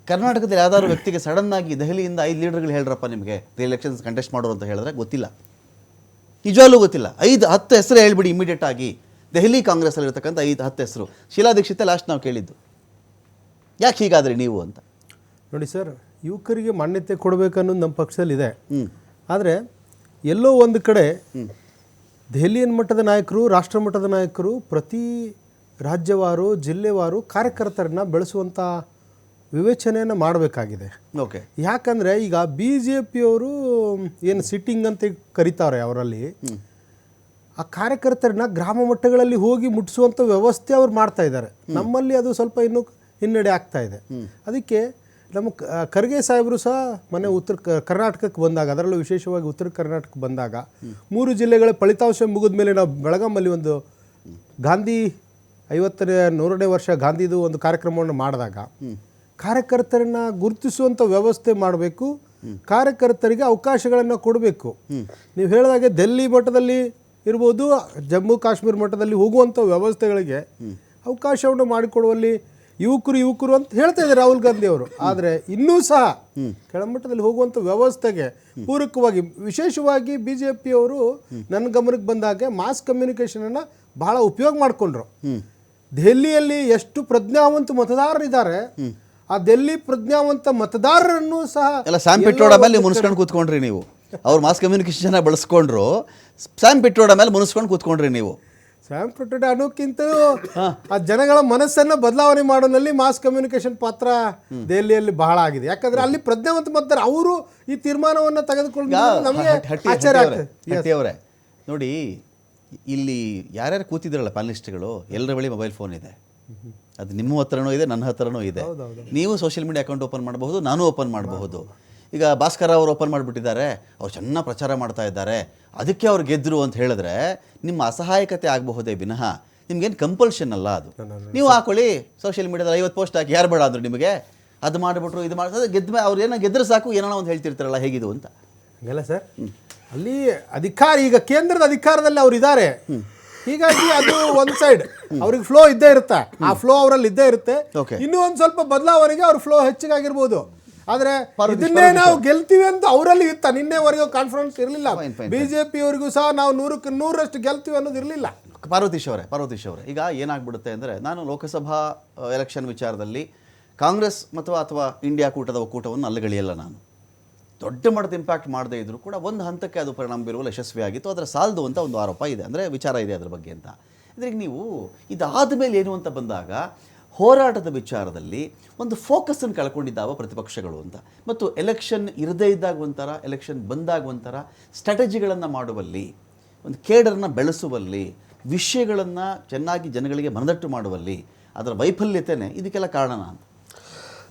ಕರ್ನಾಟಕದಲ್ಲಿ ಯಾವ್ದಾದ್ರು ವ್ಯಕ್ತಿಗೆ ಸಡನ್ ಆಗಿ ದೆಹಲಿಯಿಂದ 5 ಲೀಡರ್ಗಳು ಹೇಳ್ರಪ್ಪ ನಿಮಗೆ ಎಲೆಕ್ಷನ್ಸ್ ಕಂಟೆಸ್ಟ್ ಮಾಡೋರು ಅಂತ ಹೇಳಿದ್ರೆ ಗೊತ್ತಿಲ್ಲ, ನಿಜವಾಗ್ಲೂ ಗೊತ್ತಿಲ್ಲ. 5-10 ಹೆಸರು ಹೇಳ್ಬಿಡಿ ಇಮಿಡಿಯೇಟ್ ಆಗಿ. ದೆಹಲಿ ಕಾಂಗ್ರೆಸ್ಸಲ್ಲಿ ಇರ್ತಕ್ಕಂಥ 5-10 ಹೆಸರು. ಶೀಲಾ ದೀಕ್ಷಿತ್ ಲಾಸ್ಟ್ ನಾವು ಕೇಳಿದ್ದು, ಯಾಕೆ ಹೀಗಾದ್ರಿ ನೀವು ಅಂತ. ನೋಡಿ ಸರ್, ಯುವಕರಿಗೆ ಮಾನ್ಯತೆ ಕೊಡಬೇಕನ್ನೋದು ನಮ್ಮ ಪಕ್ಷದಲ್ಲಿದೆ. ಆದರೆ ಎಲ್ಲೋ ಒಂದು ಕಡೆ ದೆಹಲಿಯ ಮಟ್ಟದ ನಾಯಕರು, ರಾಷ್ಟ್ರ ಮಟ್ಟದ ನಾಯಕರು ಪ್ರತಿ ರಾಜ್ಯವಾರು ಜಿಲ್ಲೆವಾರು ಕಾರ್ಯಕರ್ತರನ್ನ ಬೆಳೆಸುವಂಥ ವಿವೇಚನೆಯನ್ನು ಮಾಡಬೇಕಾಗಿದೆ. ಓಕೆ. ಯಾಕಂದರೆ ಈಗ BJP ಅವರು ಏನು ಸಿಟ್ಟಿಂಗ್ ಅಂತ ಕರೀತಾರೆ, ಅವರಲ್ಲಿ ಆ ಕಾರ್ಯಕರ್ತರನ್ನ ಗ್ರಾಮ ಮಟ್ಟಗಳಲ್ಲಿ ಹೋಗಿ ಮುಟ್ಟಿಸುವಂಥ ವ್ಯವಸ್ಥೆ ಅವ್ರು ಮಾಡ್ತಾ ಇದ್ದಾರೆ. ನಮ್ಮಲ್ಲಿ ಅದು ಸ್ವಲ್ಪ ಇನ್ನೂ ಹಿನ್ನಡೆ ಆಗ್ತಾ ಇದೆ. ಅದಕ್ಕೆ ನಮ್ಮ ಖರ್ಗೆ ಸಾಹೇಬರು ಸಹ ಮೊನ್ನೆ ಕರ್ನಾಟಕಕ್ಕೆ ಬಂದಾಗ, ಅದರಲ್ಲೂ ವಿಶೇಷವಾಗಿ ಉತ್ತರ ಕರ್ನಾಟಕಕ್ಕೆ ಬಂದಾಗ 3 ಜಿಲ್ಲೆಗಳ ಫಲಿತಾಂಶ ಮುಗಿದ ಮೇಲೆ ನಾವು ಬೆಳಗಾಮಲ್ಲಿ ಒಂದು ಗಾಂಧಿ 100ನೇ ವರ್ಷ ಗಾಂಧಿದು ಒಂದು ಕಾರ್ಯಕ್ರಮವನ್ನು ಮಾಡಿದಾಗ ಕಾರ್ಯಕರ್ತರನ್ನ ಗುರುತಿಸುವಂಥ ವ್ಯವಸ್ಥೆ ಮಾಡಬೇಕು, ಕಾರ್ಯಕರ್ತರಿಗೆ ಅವಕಾಶಗಳನ್ನು ಕೊಡಬೇಕು. ನೀವು ಹೇಳಿದಾಗೆ ದಿಲ್ಲಿ ಮಟ್ಟದಲ್ಲಿ ಇರ್ಬೋದು, ಜಮ್ಮು ಕಾಶ್ಮೀರ ಮಟ್ಟದಲ್ಲಿ ಹೋಗುವಂಥ ವ್ಯವಸ್ಥೆಗಳಿಗೆ ಅವಕಾಶವನ್ನು ಮಾಡಿಕೊಡುವಲ್ಲಿ ಯುವಕರು ಅಂತ ಹೇಳ್ತಾ ಇದ್ದಾರೆ ರಾಹುಲ್ ಗಾಂಧಿ ಅವರು. ಆದರೆ ಇನ್ನೂ ಸಹ ಕೆಳಮಟ್ಟದಲ್ಲಿ ಹೋಗುವಂಥ ವ್ಯವಸ್ಥೆಗೆ ಪೂರಕವಾಗಿ ವಿಶೇಷವಾಗಿ BJP ಅವರು ನನ್ನ ಗಮನಕ್ಕೆ ಬಂದಾಗೆ ಮಾಸ್ ಕಮ್ಯುನಿಕೇಷನನ್ನು ಬಹಳ ಉಪಯೋಗ ಮಾಡಿಕೊಂಡ್ರು. ದೆಹಲಿಯಲ್ಲಿ ಎಷ್ಟು ಪ್ರಜ್ಞಾವಂತ ಮತದಾರರಿದ್ದಾರೆ, ಆ ದಿಲ್ಲಿ ಪ್ರಜ್ಞಾವಂತ ಮತದಾರರನ್ನು ಸಹ ಎಲ್ಲ ಸ್ಯಾಮ್ ಪಿಟ್ರೋಡ ಮೇಲೆ ಮುನಿಸ್ಕೊಂಡು ಕೂತ್ಕೊಂಡ್ರಿ ನೀವು. ಅವ್ರು ಮಾಸ್ ಕಮ್ಯುನಿಕೇಶನ್ ಬಳಸ್ಕೊಂಡ್ರು, ಸ್ಯಾಮ್ ಪಿಟ್ರೋಡ ಮೇಲೆ ಮುನಿಸ್ಕೊಂಡು ಕೂತ್ಕೊಂಡ್ರಿ ನೀವು. ಸ್ಯಾಮ್ ಪಿಟ್ರೋಡ ಅನ್ನೋಕ್ಕಿಂತ ಆ ಜನಗಳ ಮನಸ್ಸನ್ನು ಬದಲಾವಣೆ ಮಾಡೋನಲ್ಲಿ ಮಾಸ್ ಕಮ್ಯುನಿಕೇಶನ್ ಪಾತ್ರ ದೆಹಲಿಯಲ್ಲಿ ಬಹಳ ಆಗಿದೆ. ಯಾಕಂದ್ರೆ ಅಲ್ಲಿ ಪ್ರಜ್ಞಾವಂತ ಮತದಾರ ಅವರು ಈ ತೀರ್ಮಾನವನ್ನು ತೆಗೆದುಕೊಂಡು ನಮಗೆ ಆಶ್ಚರ್ಯ ಆಗ್ತದೆ. ನೋಡಿ, ಇಲ್ಲಿ ಯಾರ್ಯಾರು ಕೂತಿದ್ರಲ್ಲ ಪ್ಯಾನಲಿಸ್ಟ್ಗಳು, ಎಲ್ಲರ ಬಳಿ ಮೊಬೈಲ್ ಫೋನ್ ಇದೆ. ಅದು ನಿಮ್ಮ ಹತ್ರನೂ ಇದೆ, ನನ್ನ ಹತ್ರನೂ ಇದೆ. ನೀವು ಸೋಷಿಯಲ್ ಮೀಡಿಯಾ ಅಕೌಂಟ್ ಓಪನ್ ಮಾಡಬಹುದು, ನಾನು ಓಪನ್ ಮಾಡಬಹುದು. ಈಗ ಭಾಸ್ಕರ ಅವರು ಓಪನ್ ಮಾಡಿಬಿಟ್ಟಿದ್ದಾರೆ, ಅವ್ರು ಚೆನ್ನಾಗಿ ಪ್ರಚಾರ ಮಾಡ್ತಾ ಇದ್ದಾರೆ, ಅದಕ್ಕೆ ಅವ್ರು ಗೆದ್ದರು ಅಂತ ಹೇಳಿದ್ರೆ ನಿಮ್ಮ ಅಸಹಾಯಕತೆ ಆಗಬಹುದೇ ವಿನಃ ನಿಮ್ಗೇನು ಕಂಪಲ್ಷನ್ ಅಲ್ಲ. ಅದು ನೀವು ಹಾಕೊಳ್ಳಿ ಸೋಷಿಯಲ್ ಮೀಡಿಯಾದಲ್ಲಿ 50 ಪೋಸ್ಟ್ ಹಾಕಿ, ಯಾರು ಬೇಡ ಅಂದರು ನಿಮಗೆ, ಅದು ಮಾಡಿಬಿಟ್ರು ಇದು ಮಾಡಿದ್ರೆ ಗೆದ್ದ ಅವ್ರು ಏನೋ ಗೆದ್ರೆ ಸಾಕು, ಏನೋ ಒಂದು ಹೇಳ್ತಿರ್ತಾರಲ್ಲ, ಹೇಗಿದು ಅಂತ. ಹಂಗಲ್ಲ ಸರ್, ಅಲ್ಲಿ ಅಧಿಕಾರ ಈಗ ಕೇಂದ್ರದ ಅಧಿಕಾರದಲ್ಲಿ ಅವ್ರು ಇದ್ದಾರೆ, ಹೀಗಾಗಿ ಅದು ಒಂದು ಸೈಡ್ ಅವ್ರಿಗೆ ಫ್ಲೋ ಇದ್ದೇ ಇರುತ್ತೆ, ಆ ಫ್ಲೋ ಅವರಲ್ಲಿ ಇದ್ದೇ ಇರುತ್ತೆ. ಇನ್ನೂ ಒಂದು ಸ್ವಲ್ಪ ಬದಲಾವಣೆಗೆ ಅವ್ರ ಫ್ಲೋ ಹೆಚ್ಚಿಗಾಗಿರ್ಬೋದು. ಆದರೆ ಇದನ್ನೇ ನಾವು ಗೆಲ್ತೀವಿ ಅಂತ ಅವರಲ್ಲಿ ಇತ್ತ, ನಿನ್ನೆವರೆಗೂ ಕಾನ್ಫಿಡೆನ್ಸ್ ಇರಲಿಲ್ಲ. BJP ಅವರಿಗೂ ಸಹ ನಾವು 100ಕ್ಕೆ 100ರಷ್ಟು ಗೆಲ್ತೀವಿ ಅನ್ನೋದು ಇರಲಿಲ್ಲ. ಪಾರ್ವತೀಶ್ ಅವರೇ, ಈಗ ಏನಾಗ್ಬಿಡುತ್ತೆ ಅಂದರೆ, ನಾನು ಲೋಕಸಭಾ ಎಲೆಕ್ಷನ್ ವಿಚಾರದಲ್ಲಿ ಕಾಂಗ್ರೆಸ್ ಅಥವಾ ಇಂಡಿಯಾ ಕೂಟದ ಒಕ್ಕೂಟವನ್ನು ಅಲ್ಲಗಳಿಯಲ್ಲ. ನಾನು ದೊಡ್ಡ ಮಟ್ಟದ ಇಂಪ್ಯಾಕ್ಟ್ ಮಾಡದೇ ಇದ್ದರೂ ಕೂಡ ಒಂದು ಹಂತಕ್ಕೆ ಅದು ಪರಿಣಾಮ ಬೀರುವಲ್ಲಿ ಯಶಸ್ವಿಯಾಗಿತ್ತು. ಅದರ ಸಾಲದು ಅಂತ ಒಂದು ಆರೋಪ ಇದೆ, ಅಂದರೆ ವಿಚಾರ ಇದೆ ಅದ್ರ ಬಗ್ಗೆ ಅಂತ. ಅಂದರೆ ಈಗ ನೀವು ಇದಾದ ಮೇಲೆ ಏನು ಅಂತ ಬಂದಾಗ, ಹೋರಾಟದ ವಿಚಾರದಲ್ಲಿ ಒಂದು ಫೋಕಸನ್ನು ಕಳ್ಕೊಂಡಿದ್ದಾವ ಪ್ರತಿಪಕ್ಷಗಳು ಅಂತ. ಮತ್ತು ಎಲೆಕ್ಷನ್ ಇರದೇ ಇದ್ದಾಗ ಒಂಥರ, ಎಲೆಕ್ಷನ್ ಬಂದಾಗ ಒಂಥರ ಸ್ಟ್ರಾಟಜಿಗಳನ್ನು ಮಾಡುವಲ್ಲಿ, ಒಂದು ಕೇಡರನ್ನು ಬೆಳೆಸುವಲ್ಲಿ, ವಿಷಯಗಳನ್ನು ಚೆನ್ನಾಗಿ ಜನಗಳಿಗೆ ಮನದಟ್ಟು ಮಾಡುವಲ್ಲಿ ಅದರ ವೈಫಲ್ಯತೆಯೇ ಇದಕ್ಕೆಲ್ಲ ಕಾರಣ ಅಂತ.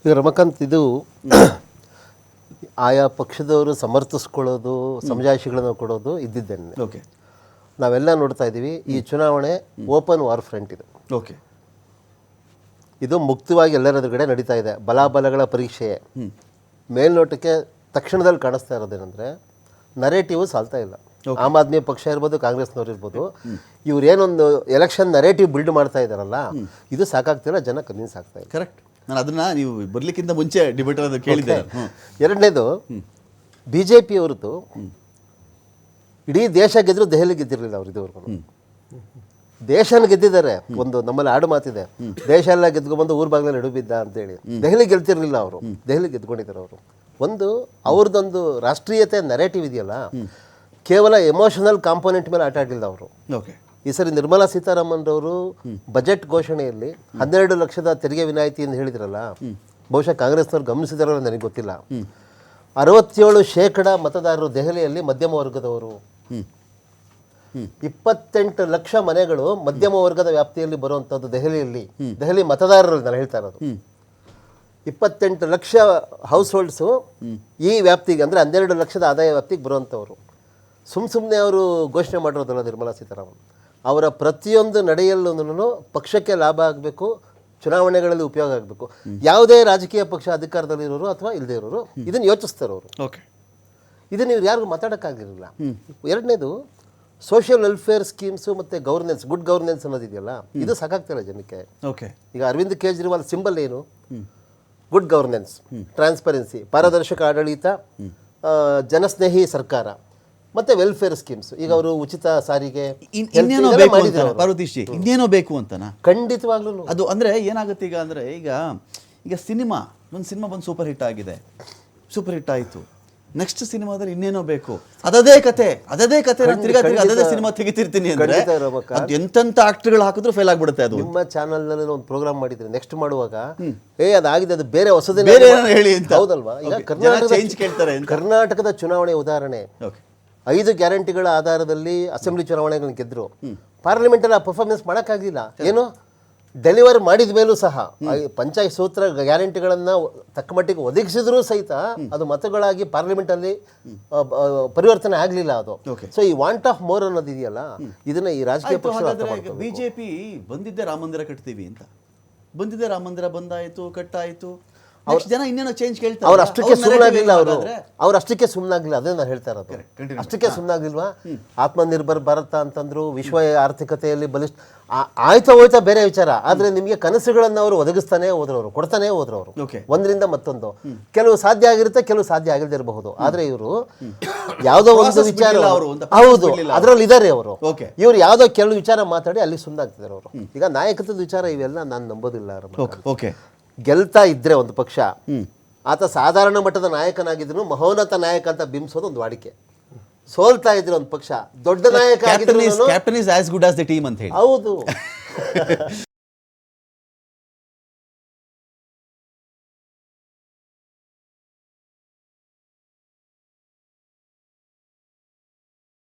ಈಗ ರಮಕಾಂತ್, ಇದು ಆಯಾ ಪಕ್ಷದವರು ಸಮರ್ಥಿಸ್ಕೊಳ್ಳೋದು, ಸಮಜಾಯಿಷಿಗಳನ್ನು ಕೊಡೋದು ಇದ್ದಿದ್ದೇನೆ. ಓಕೆ. ನಾವೆಲ್ಲ ನೋಡ್ತಾ ಇದ್ದೀವಿ, ಈ ಚುನಾವಣೆ ಓಪನ್ ವಾರ್ ಫ್ರಂಟ್ ಇದು. ಓಕೆ. ಇದು ಮುಕ್ತವಾಗಿ ಎಲ್ಲರ ಎದುರುಗಡೆ ನಡೀತಾ ಇದೆ. ಬಲಾಬಲಗಳ ಪರೀಕ್ಷೆಯೇ. ಮೇಲ್ನೋಟಕ್ಕೆ ತಕ್ಷಣದಲ್ಲಿ ಕಾಣಿಸ್ತಾ ಇರೋದೇನೆಂದರೆ, ನರೇಟಿವ್ ಸಾಲ್ತಾ ಇಲ್ಲ. ಆಮ್ ಆದ್ಮಿ ಪಕ್ಷ ಇರ್ಬೋದು, ಕಾಂಗ್ರೆಸ್ನವ್ರು ಇರ್ಬೋದು, ಇವ್ರು ಏನೊಂದು ಎಲೆಕ್ಷನ್ ನರೇಟಿವ್ ಬಿಲ್ಡ್ ಮಾಡ್ತಾ ಇದ್ದಾರಲ್ಲ, ಇದು ಸಾಕಾಗ್ತಿಲ್ಲ, ಜನ ಕನ್ವಿನ್ಸ್ ಆಗ್ತಾ ಇಲ್ಲ. ಕರೆಕ್ಟ್. ನಾನು ನೀವು ಬರ್ಲಿಕ್ಕಿಂತ ಮುಂಚೆ ಡಿಬೇಟ್ ಅದು ಕೇಳಿದ್ದೆ. ಎರಡನೇದು, BJP ಅವ್ರದ್ದು ಇಡೀ ದೇಶ ಗೆದ್ರು, ದೆಹಲಿ ಗೆದ್ದಿರಲಿಲ್ಲ ಅವ್ರು ಇದುವರೆಗೂ. ದೇಶನ ಗೆದ್ದಿದ್ದಾರೆ. ಒಂದು ನಮ್ಮಲ್ಲಿ ಆಡು ಮಾತಿದೆ, ದೇಶ ಎಲ್ಲ ಗೆದ್ಕೊಂಡ್ಬಂದು ಊರ್ ಬಾಗ್ಲಲ್ಲಿ ಎಡುಬಿದ್ದ ಅಂತೇಳಿ. ದೆಹಲಿ ಗೆಲ್ತಿರ್ಲಿಲ್ಲ ಅವರು, ದೆಹಲಿ ಗೆದ್ಕೊಂಡಿದ್ದಾರೆ ಅವರು. ಒಂದು ಅವ್ರದ್ದೊಂದು ರಾಷ್ಟ್ರೀಯತೆ ನರೇಟಿವ್ ಇದೆಯಲ್ಲ, ಕೇವಲ ಎಮೋಷನಲ್ ಕಾಂಪೋನೆಂಟ್ ಮೇಲೆ ಆಟ ಆಡಲಿಲ್ಲ ಅವರು. ಓಕೆ. ಈ ಸರಿ ನಿರ್ಮಲಾ ಸೀತಾರಾಮನ್ ಅವರು ಬಜೆಟ್ ಘೋಷಣೆಯಲ್ಲಿ 12 ಲಕ್ಷದ ತೆರಿಗೆ ವಿನಾಯಿತಿ ಎಂದು ಹೇಳಿದ್ರಲ್ಲ, ಬಹುಶಃ ಕಾಂಗ್ರೆಸ್ನವ್ರು ಗಮನಿಸಿದಾರೋ ನನಗೆ ಗೊತ್ತಿಲ್ಲ. 67% ಮತದಾರರು ದೆಹಲಿಯಲ್ಲಿ ಮಧ್ಯಮ ವರ್ಗದವರು. 28 ಲಕ್ಷ ಮನೆಗಳು ಮಧ್ಯಮ ವರ್ಗದ ವ್ಯಾಪ್ತಿಯಲ್ಲಿ ಬರುವಂಥದ್ದು ದೆಹಲಿಯಲ್ಲಿ. ದೆಹಲಿ ಮತದಾರರಲ್ಲಿ ನಾನು ಹೇಳ್ತಾ ಇರೋದು. 28 ಲಕ್ಷ ಹೌಸ್ ಹೋಲ್ಡ್ಸು ಈ ವ್ಯಾಪ್ತಿಗೆ, ಅಂದರೆ 12 ಲಕ್ಷದ ಆದಾಯ ವ್ಯಾಪ್ತಿಗೆ ಬರುವಂಥವ್ರು. ಸುಮ್ಮನೆ ಅವರು ಘೋಷಣೆ ಮಾಡಿರೋದಲ್ಲ ನಿರ್ಮಲಾ ಸೀತಾರಾಮನ್. ಅವರ ಪ್ರತಿಯೊಂದು ನಡೆಯಲ್ಲೂ ಪಕ್ಷಕ್ಕೆ ಲಾಭ ಆಗಬೇಕು, ಚುನಾವಣೆಗಳಲ್ಲಿ ಉಪಯೋಗ ಆಗಬೇಕು. ಯಾವುದೇ ರಾಜಕೀಯ ಪಕ್ಷ ಅಧಿಕಾರದಲ್ಲಿರೋರು ಅಥವಾ ಇಲ್ಲದೆ ಇರೋರು ಇದನ್ನು ಯೋಚಿಸ್ತಾರೆ ಅವರು. ಓಕೆ. ಇದನ್ನು ಇವ್ರು ಯಾರಿಗೂ ಮಾತಾಡೋಕ್ಕಾಗಿರಲಿಲ್ಲ. ಎರಡನೇದು, ಸೋಷಿಯಲ್ ವೆಲ್ಫೇರ್ ಸ್ಕೀಮ್ಸು ಮತ್ತು ಗವರ್ನೆನ್ಸ್, ಗುಡ್ ಗವರ್ನೆನ್ಸ್ ಅನ್ನೋದಿದೆಯಲ್ಲ, ಇದು ಸಾಕಾಗ್ತಿಲ್ಲ ಜನಕ್ಕೆ. ಓಕೆ. ಈಗ ಅರವಿಂದ್ ಕೇಜ್ರಿವಾಲ್ ಸಿಂಬಲ್ ಏನು? ಗುಡ್ ಗವರ್ನೆನ್ಸ್, ಟ್ರಾನ್ಸ್ಪರೆನ್ಸಿ, ಪಾರದರ್ಶಕ ಆಡಳಿತ, ಜನಸ್ನೇಹಿ ಸರ್ಕಾರ, ಮತ್ತೆ ವೆಲ್ಫೇರ್ ಸ್ಕೀಮ್ಸ್. ಈಗ ಅವರು ಉಚಿತ ಸಾರಿಗೆ ಇನ್ನೇನೋ ಬೇಕು ಅಂತ ಪಾರ್ವತೀಶ್, ಇನ್ನೇನೋ ಬೇಕು ಅಂತನಾ? ಖಂಡಿತವಾಗ್ಲೂ ಅದು ಅಂದರೆ ಏನಾಗುತ್ತೆ ಈಗ ಅಂದರೆ ಈಗ ಸಿನಿಮಾ ಒಂದು ಸಿನಿಮಾ ಬಂದು ಸೂಪರ್ ಹಿಟ್ ಆಗಿದೆ, ಸೂಪರ್ ಹಿಟ್ ಆಯಿತು. ನೆಕ್ಸ್ಟ್ ಸಿನಿಮಾದಲ್ಲಿ ಇನ್ನೇನೋ ಬೇಕು, ಅದದೇ ಕತೆ ತಿರ್ಗಾ ಅದೇ ಸಿನಿಮಾ ತೆಗಿತಿರ್ತೀನಿ ಅಂದರೆ ಅದು ಎಂತೆಂಥ ಆಕ್ಟರ್ಗಳು ಹಾಕಿದ್ರು ಫೇಲ್ ಆಗ್ಬಿಡುತ್ತೆ. ಅದು ನಿಮ್ಮ ಚಾನಲ್ನಲ್ಲಿ ಒಂದು ಪ್ರೋಗ್ರಾಮ್ ಮಾಡಿದ್ರೆ ನೆಕ್ಸ್ಟ್ ಮಾಡುವಾಗ ಅದಾಗಿದೆ, ಅದು ಬೇರೆ ಹೊಸದಿನ ಬೇರೆ ಏನೋ ಹೇಳಿ ಅಂತ. ಹೌದಲ್ವಾ? ಈಗ ಚೇಂಜ್ ಕೇಳ್ತಾರೆ ಅಂತ. ಕರ್ನಾಟಕದ ಚುನಾವಣೆ ಉದಾಹರಣೆ, 5 ಗ್ಯಾರಂಟಿಗಳ ಆಧಾರದಲ್ಲಿ ಅಸೆಂಬ್ಲಿ ಚುನಾವಣೆಗಳನ್ನ ಗೆದ್ರು. ಪಾರ್ಲಿಮೆಂಟಲ್ಲಿ ಆ ಪರ್ಫಾರ್ಮೆನ್ಸ್ ಮಾಡೋಕ್ಕಾಗಲಿಲ್ಲ. ಏನು ಡೆಲಿವರ್ ಮಾಡಿದ ಮೇಲೂ ಸಹ ಪಂಚಾಯತ್ ಸೂತ್ರ ಗ್ಯಾರಂಟಿಗಳನ್ನು ತಕ್ಕ ಮಟ್ಟಿಗೆ ಒದಗಿಸಿದ್ರೂ ಸಹಿತ ಅದು ಮತಗಳಾಗಿ ಪಾರ್ಲಿಮೆಂಟಲ್ಲಿ ಪರಿವರ್ತನೆ ಆಗಲಿಲ್ಲ ಅದು. ಸೊ ಈ ವಾಂಟ್ ಆಫ್ ಮೋರ್ ಅನ್ನೋದು ಇದೆಯಲ್ಲ, ಇದನ್ನ ಈ ರಾಜಕೀಯ ಪಕ್ಷ ಬಿಜೆಪಿ ಬಂದಿದ್ದೆ ರಾಮ ಮಂದಿರ ಕಟ್ತೀವಿ ಅಂತ ಬಂದಿದ್ದೆ, ರಾಮ ಮಂದಿರ ಬಂದಾಯಿತು, ಕಟ್ಟಾಯಿತು. ಜನ ಇನ್ನೇನೋ ಚೇಂಜ್ ಕೇಳ್ತಾರೆ. ಅವ್ರು ಅಷ್ಟಕ್ಕೆ ಸುಮ್ಮನಾಗ್ಲಿಲ್ಲ, ಅವ್ರು ಅಷ್ಟಕ್ಕೆ ಸುಮ್ಮನಾಗ್ಲಿಲ್ಲ. ಅದೇ ನಾನು ಹೇಳ್ತಾ ಇರೋದು, ಅಷ್ಟಕ್ಕೆ ಸುಮ್ಮನಾಗ್ಲಿಲ್ವಾ? ಆತ್ಮನಿರ್ಭರ್ ಭಾರತ ಅಂತಂದ್ರು, ವಿಶ್ವ ಆರ್ಥಿಕತೆಯಲ್ಲಿ ಬಲಿಷ್ಠ ಆಯ್ತಾ ಹೋಯ್ತಾ ಬೇರೆ ವಿಚಾರ. ಆದ್ರೆ ನಿಮಗೆ ಕನಸುಗಳನ್ನ ಅವರು ಒದಗಿಸ್ತಾನೆ ಹೋದ್ರವರು, ಕೊಡ್ತಾನೆ ಹೋದ್ರವರು, ಒಂದರಿಂದ ಮತ್ತೊಂದು. ಕೆಲವು ಸಾಧ್ಯ ಆಗಿರುತ್ತೆ, ಕೆಲವು ಸಾಧ್ಯ ಆಗದೇ ಇರಬಹುದು. ಆದ್ರೆ ಇವರು ಯಾವ್ದೋ ಒಂದು ವಿಚಾರ, ಹೌದು ಅದ್ರಲ್ಲಿ ಇದಾರೆ ಅವರು, ಇವ್ರು ಯಾವ್ದೋ ಕೆಲವು ವಿಚಾರ ಮಾತಾಡಿ ಅಲ್ಲಿ ಸುಮ್ಮನಾಗ್ತಿದ್ದಾರೆ ಅವರು. ಈಗ ನಾಯಕತ್ವದ ವಿಚಾರ ಇವೆಲ್ಲ ನಾನು ನಂಬೋದಿಲ್ಲ. ಗೆಲ್ತಾ ಇದ್ರೆ ಒಂದು ಪಕ್ಷ, ಆತ ಸಾಧಾರಣ ಮಟ್ಟದ ನಾಯಕನಾಗಿದ್ರು ಮಹೋನ್ನತ ನಾಯಕ ಅಂತ ಬಿಂಬಿಸೋದು ಒಂದು ವಾಡಿಕೆ. ಸೋಲ್ತಾ ಇದ್ರೆ ಒಂದು ಪಕ್ಷ, ದೊಡ್ಡ ನಾಯಕ ಆಗಿದ್ರು captain is as good as the team ಅಂತ ಹೇಳಿ. ಹೌದು